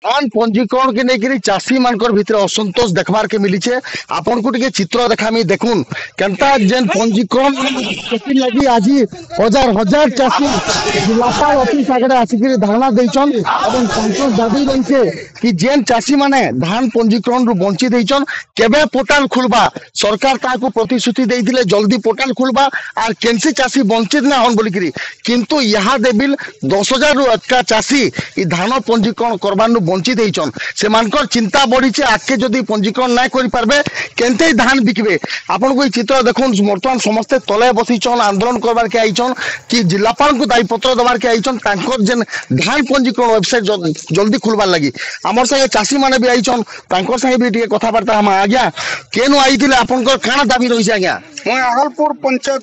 धान पंजीकरण के लेकर चाषी मानकर भीतर असंतोष देखबार के मिली छे। आपन को टिके चित्र देखामी देखुन केनता जेन पंजीकरण लगी आज हजार हजार चाषी जिलापाल ऑफिस आगे आसिक धारणा देइछन एवं संतोष दाबी रहिছে कि जेन चाषी माने धान पंजीकरण रु वंचित होइछन केबे पोर्टल खुलबा सरकार ताको प्रतिश्रुति देइथिले जल्दी पोर्टल खुलबा आर केनसी चाषी वंचित ना होन बोलिकरी किंतु यहाँ देबिल 10,000 रु अधिक चाषी ई धान पंजीकरण करबार वंचित होइछन से मानकर चिंता बढ़ी छे आके जदी पंजीकरण ना करि पारबे केनते धान बिकबे। आपन को चित्र देखुन वर्तमान समस्ते तले बसिछन आंदोलन करबार के आइछन कि जिलापाल को दायी पत्र दबार के आइछन तांकर जेन धान पंजीकरण वेबसाइट जल्दी खुलबार लगी हमर संगे चाषी माने भी आइछन तांकर संगे भी टिके कथाबार्ता हम आज्ञा केनु आइथिले आपनकर काना दाबी रहिছে आज्ञा मैं आगलपुर पंचायत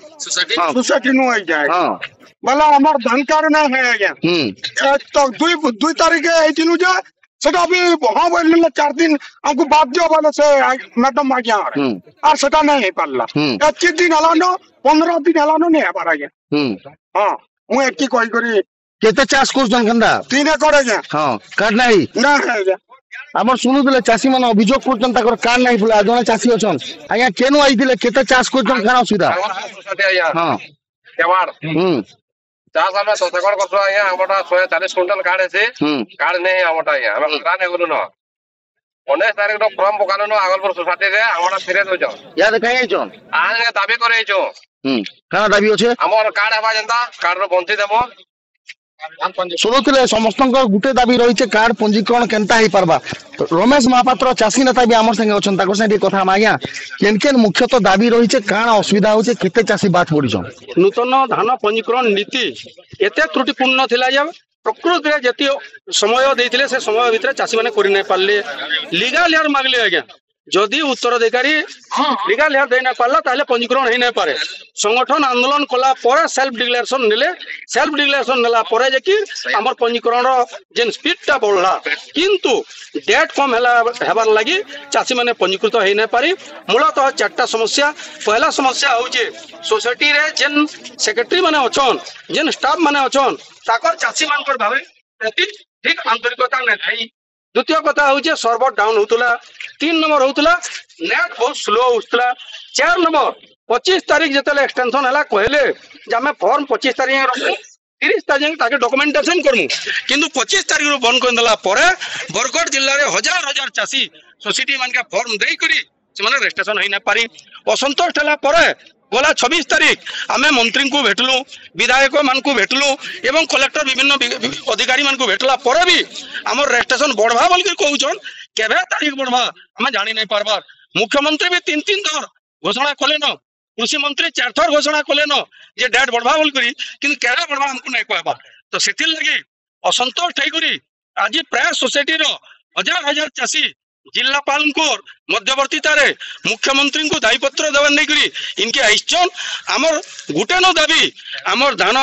सोसाइटी नु आई जाय हां बला हमर धान कार्ड ना है आज्ञा तो 2 तारीख आइथिनु जे सेटा भी हां बोलले 4 दिन हमको बाध्य वाले से मैडम आज्ञा और सेटा नहीं पारला 21 दिन हलानो 15 दिन हलानो नहीं हबार आज्ञा हां मु एकी कहि करी केते चाष करछन गंदा 3 एकड़ आज्ञा हां कार्ड नाही ना है आज्ञा हमर सुनुले चाषी मन अभियोग करछन ताकर कार्ड नाही बोला जने चाषी अछन आज्ञा केनु आइथिले केते चाष करछन काना सुविधा हां केवाड़ चाष हमें 10 एकड़ करछो आज्ञा हमटा 140 क्विंटल कार्ड है कार्ड नहीं हमटा आज्ञा हम कार्ड नहीं गनु न 19 तारीख रो फॉर्म पकानो न आगलपुर सोसाइटी रे हमटा फिरे दो जाओ याद कहीं छन आज दाबी करे छो काना दाबी अछि हमर कार्ड हबा जनता कार्ड रो बंती देबो शुणुले समस्त गोटे दाबी रही कार्ड पंजीकरण केनता ही पारबा रमेश महापात्र चाषी नेता भी आम संगे अच्छा कथा आज्ञा केन केन मुख्यतः दाबी रही काण असुविधा होचे केते चाषी बात पड़ी नूतन धान पंजीकरण नीति एते त्रुटिपूर्ण थिला जे प्रकृति रे जति समय देथिले से समय भितर चाषी माने करि नै पारले लीगल हेयर मागले आज्ञा जदि उत्तराधिकारी लीगल हेयर देना पारला ताले पंजीकरण हे नै पारे संगठन आंदोलन कला पर सेल्फ डिक्लेरेशन नेले सेल्फ डिक्लेरेशन नेला परे जे कि हमर पंजीकरण रो जेन स्पीड ता बढ़ला किंतु डेट कम हला हेबार लागि चाषी माने पंजीकृत हे नै पारी मूलतः चारटा समस्या पहला समस्या होचे सोसाइटी रे जेन सेक्रेटरी माने अछन जेन स्टाफ माने अछन ताकर चाषी मानकर भावे प्रति ठीक आंतरिकता नै थाई द्वितीय कथा होचे सर्वर डाउन होतला 3 नंबर होतला नेट बहुत स्लो होतला 4 नंबर 25 तारीख जतले एक्सटेंशन हला कहले जे हमें फॉर्म 25 तारीख रखू 30 तारीख ताके डॉक्यूमेंटेशन करमु किंतु 25 तारीख रो बंद कर देला परे बरगढ़ जिल्ला रे हजार हजार चासी सोसाइटी मान के फॉर्म देई करी से माने रजिस्ट्रेशन होई ना पारी असंतोष हला परे बोला 26 तारीख आमे मंत्री को भेटलु विधायक मान को भेटलु एवं कलेक्टर विभिन्न अधिकारी मान को भेटला पर भी हमर रजिस्ट्रेशन बढ़वा बोल के कहउछन केबे तारीख बढ़वा हमें जानि नै पारबार मुख्यमंत्री भी 3 थर घोषणा कले न कृषि मंत्री 4 थर घोषणा कले न जे डेट बढ़वा बोल करी किन केरा बढ़वा हमको नै कहबा तो सेथिल लगी असंतोष ठई करी आज प्राय सोसाइटी रो हजार हजार चासी जिलापाल को मध्यवर्तीता रे मुख्यमंत्री को दायी पत्र देवा नहीं करी इनके आइछन हमर गुटे न दाबी हमर धान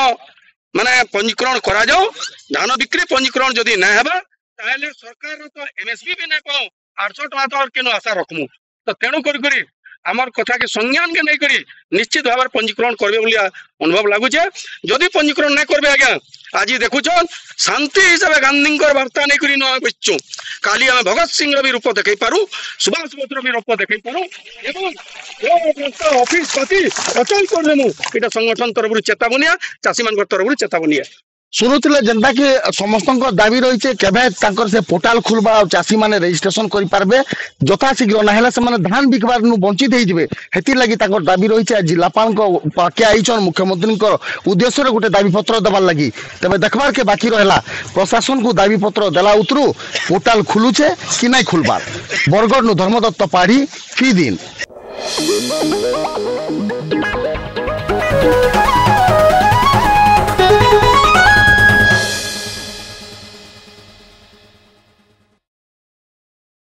माने पंजीकरण करा जाओ धान बिक्री पंजीकरण जदी ना हेबा ताले सरकार तो एमएसपी भी नै पाओ 800 टका तो केनो आशा रखमु तो तेणु करी आमर कथा के संज्ञान के नहीं करी निश्चित भाव पंजीकरण करबे बोलिया अनुभव लागुचे जदि पंजीकरण नहीं करबे आज्ञा आज देखुछन शांति हिसाब से गांधी वार्ता नहीं करी न बच्चों काली हमें भगत सिंह रो भी रूप देखै पारू सुभाष बोस भी रूप देखै पारू एवं ऑफिस पति अचल कर देमु एटा संगठन तरफ चेतावनी चाषी मान तरफ चेतावनी शुणुले जेनता कि समस्त दाबी रही है से पोर्टाल खुलबा और चाषी माने रजिस्ट्रेशन करि पारबे यथा शीघ्र ना हेला से माने धान बिकबार वंचित हो जिवे हेति लागि ताकर दाबी रही है जिलापाल पाके आइछन मुख्यमंत्री उद्देश्य गोटे दाबी पत्र देवार लगी तबे देखबार के बाकी रहला प्रशासन को दाबी पत्र देला उतरू पोर्टाल खुलुचे कि नहीं खुलबार बरगढ़ नु धर्मदत्त पाढ़ी फी दिन।